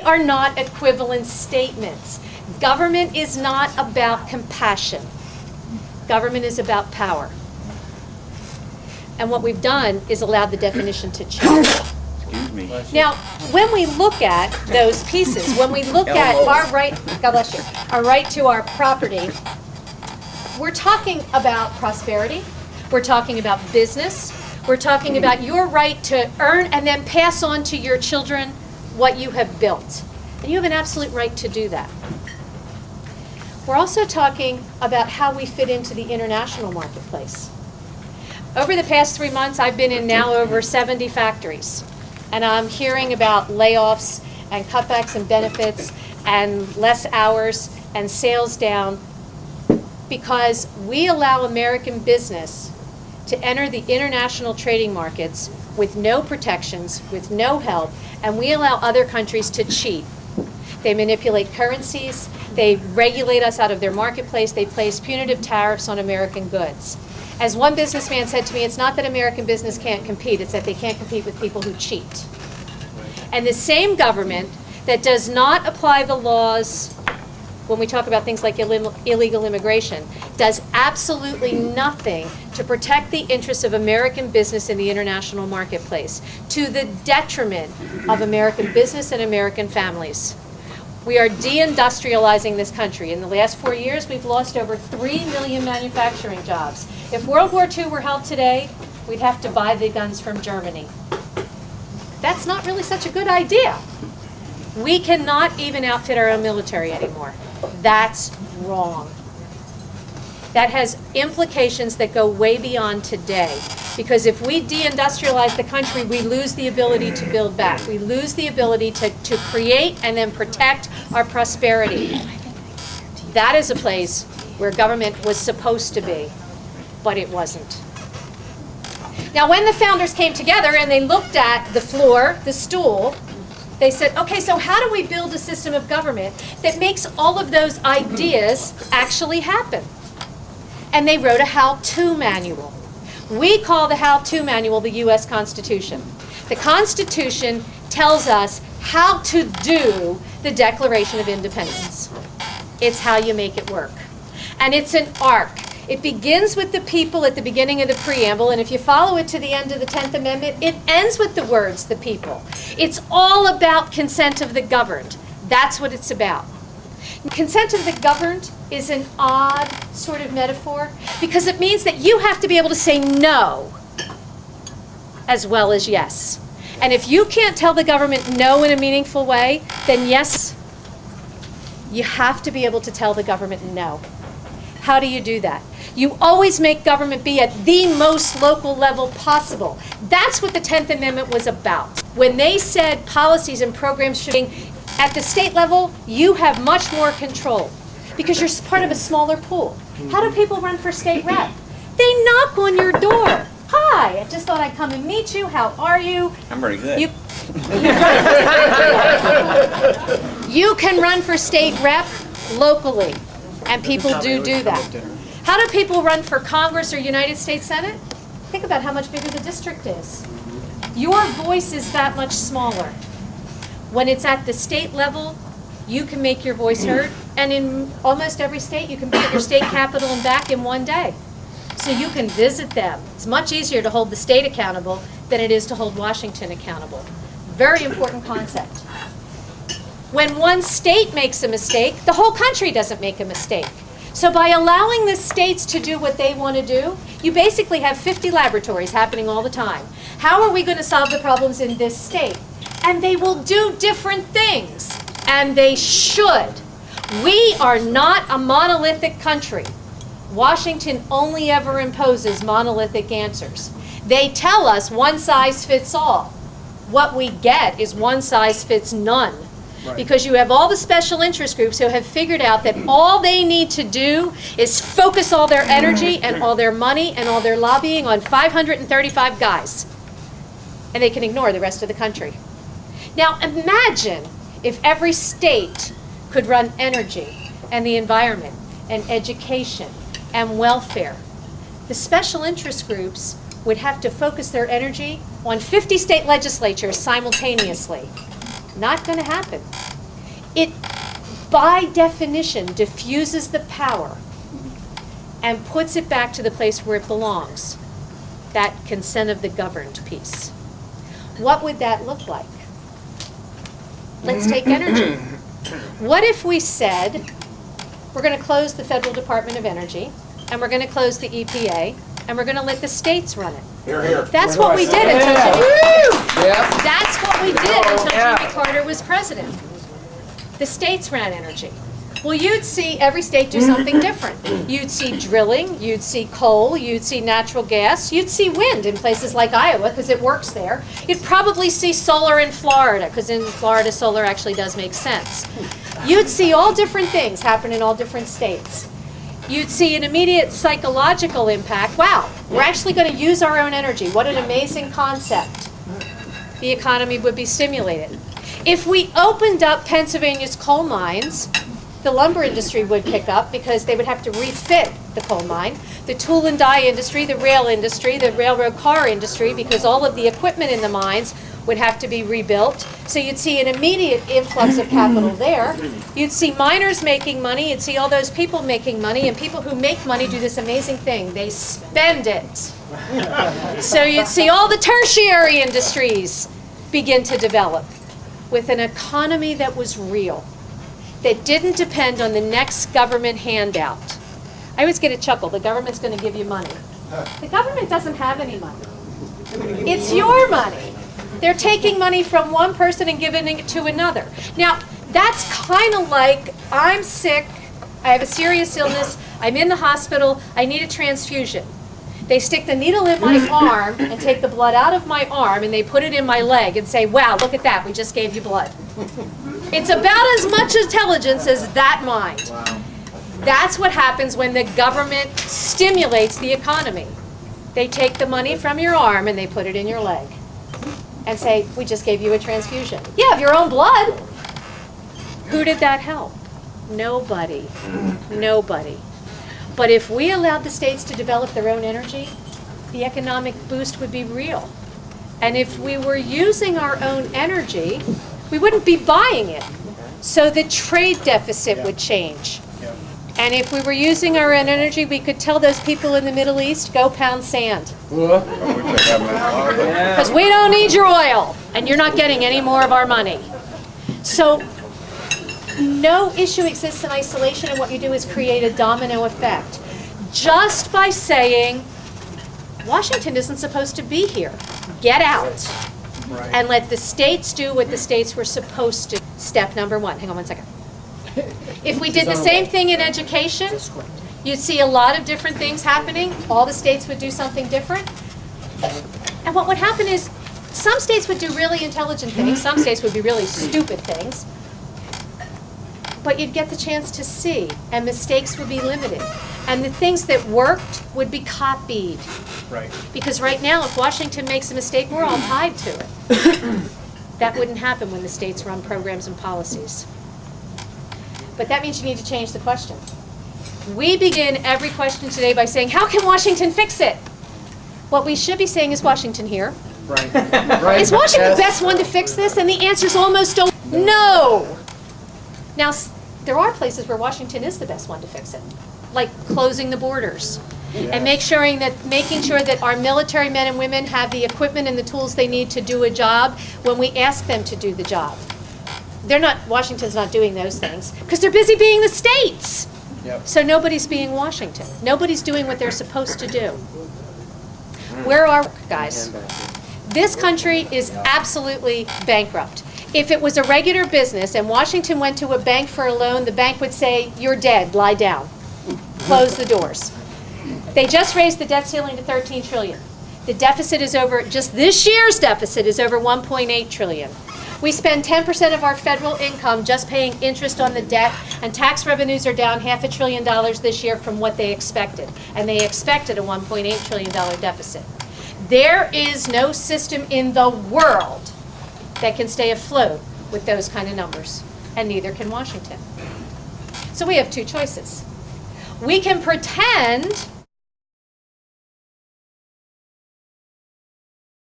are not equivalent statements. Government is not about compassion. Government is about power. And what we've done is allowed the definition to change. Excuse me. Now, when we look at those pieces, when we look at our right, God bless you, our right to our property, we're talking about prosperity, we're talking about business, we're talking about your right to earn and then pass on to your children what you have built. And you have an absolute right to do that. We're also talking about how we fit into the international marketplace. Over the past 3 months, I've been in now over 70 factories, and I'm hearing about layoffs and cutbacks and benefits and less hours and sales down because we allow American business to enter the international trading markets with no protections, with no help, and we allow other countries to cheat. They manipulate currencies, they regulate us out of their marketplace, they place punitive tariffs on American goods. As one businessman said to me, it's not that American business can't compete, it's that they can't compete with people who cheat. And the same government that does not apply the laws when we talk about things like illegal immigration does absolutely nothing to protect the interests of American business in the international marketplace, to the detriment of American business and American families. We are deindustrializing this country. In the last 4 years, we've lost over 3 million manufacturing jobs. If World War II were held today, we'd have to buy the guns from Germany. That's not really such a good idea. We cannot even outfit our own military anymore. That's wrong. That has implications that go way beyond today. Because if we deindustrialize the country, we lose the ability to build back. We lose the ability to create and then protect our prosperity. That is a place where government was supposed to be, but it wasn't. Now, when the founders came together and they looked at the floor, the stool, they said, okay, so how do we build a system of government that makes all of those ideas actually happen? And they wrote a how-to manual. We call the how-to manual the U.S. Constitution. The Constitution tells us how to do the Declaration of Independence. It's how you make it work. And it's an arc. It begins with the people at the beginning of the preamble, and if you follow it to the end of the 10th Amendment, it ends with the words, the people. It's all about consent of the governed. That's what it's about. Consent of the governed is an odd sort of metaphor because it means that you have to be able to say no as well as yes. And if you can't tell the government no in a meaningful way, then yes, you have to be able to tell the government no. How do you do that? You always make government be at the most local level possible. That's what the 10th Amendment was about. When they said policies and programs should be at the state level, you have much more control because you're part of a smaller pool. How do people run for state rep? They knock on your door. Hi, I just thought I'd come and meet you. How are you? I'm pretty good. You can run for state rep locally, and people do that. How do people run for Congress or United States Senate? Think about how much bigger the district is. Your voice is that much smaller. When it's at the state level, you can make your voice heard, and in almost every state, you can be at your state capital and back in one day. So you can visit them. It's much easier to hold the state accountable than it is to hold Washington accountable. Very important concept. When one state makes a mistake, the whole country doesn't make a mistake. So by allowing the states to do what they want to do, you basically have 50 laboratories happening all the time. How are we going to solve the problems in this state? And they will do different things, and they should. We are not a monolithic country. Washington only ever imposes monolithic answers. They tell us one size fits all. What we get is one size fits none. Right. Because you have all the special interest groups who have figured out that all they need to do is focus all their energy and all their money and all their lobbying on 535 guys. And they can ignore the rest of the country. Now imagine if every state could run energy and the environment and education and welfare. The special interest groups would have to focus their energy on 50 state legislatures simultaneously. Not going to happen. it, by definition, diffuses the power and puts it back to the place where it belongs, that consent of the governed piece. What would that look like? Let's take energy. What if we said, we're going to close the Federal Department of Energy, and we're going to close the EPA, and we're going to let the states run it? Here, here. That's what we did until That's what we did until Jimmy Carter was president. The states ran energy. Well, you'd see every state do something different. You'd see drilling, you'd see coal, you'd see natural gas, you'd see wind in places like Iowa because it works there. You'd probably see solar in Florida because in Florida solar actually does make sense. You'd see all different things happen in all different states. You'd see an immediate psychological impact. Wow, we're actually going to use our own energy. What an amazing concept. The economy would be stimulated. If we opened up Pennsylvania's coal mines, the lumber industry would pick up because they would have to refit the coal mine. The tool and die industry, the rail industry, the railroad car industry, because all of the equipment in the mines would have to be rebuilt. So you'd see an immediate influx of capital there. You'd see miners making money, you'd see all those people making money, and people who make money do this amazing thing. They spend it. So you'd see all the tertiary industries begin to develop with an economy that was real, that didn't depend on the next government handout. I always get a chuckle, the government's going to give you money. The government doesn't have any money. It's your money. They're taking money from one person and giving it to another. Now, that's kind of like, I'm sick, I have a serious illness, I'm in the hospital, I need a transfusion. They stick the needle in my arm and take the blood out of my arm and they put it in my leg and say, wow, look at that, we just gave you blood. It's about as much intelligence as that mind. Wow. That's what happens when the government stimulates the economy. They take the money from your arm and they put it in your leg and say, we just gave you a transfusion. Yeah, of your own blood. Who did that help? Nobody. Nobody. But if we allowed the states to develop their own energy, the economic boost would be real. And if we were using our own energy, we wouldn't be buying it. So the trade deficit would change. And if we were using our own energy, we could tell those people in the Middle East, go pound sand. Because we don't need your oil, and you're not getting any more of our money. So no issue exists in isolation, and what you do is create a domino effect. Just by saying, Washington isn't supposed to be here. Get out. Right. And let the states do what the states were supposed to. Step number one. Hang on one second. If we did the same thing in education, you'd see a lot of different things happening. All the states would do something different. And what would happen is some states would do really intelligent things. Some states would be really stupid things. But you'd get the chance to see, and mistakes would be limited. And the things that worked would be copied. Right. Because right now, if Washington makes a mistake, we're all tied to it. That wouldn't happen when the states run programs and policies. But that means you need to change the question. We begin every question today by saying, how can Washington fix it? What we should be saying is Washington here. Right. Right. Is Washington the best one to fix this? And the answer is almost no. Now, there are places where Washington is the best one to fix it, like closing the borders. Yes. And making sure that our military men and women have the equipment and the tools they need to do a job when we ask them to do the job. Washington's not doing those things because they're busy being the states. Yep. So nobody's being Washington. Nobody's doing what they're supposed to do. Where are we, guys? This country is absolutely bankrupt. If it was a regular business and Washington went to a bank for a loan, the bank would say, you're dead, lie down. Close the doors. They just raised the debt ceiling to $13 trillion. The deficit is over, just this year's deficit is over $1.8 trillion. We spend 10% of our federal income just paying interest on the debt, and tax revenues are down $500 billion this year from what they expected. And they expected a $1.8 trillion deficit. There is no system in the world that can stay afloat with those kind of numbers, and neither can Washington. So we have two choices. We can pretend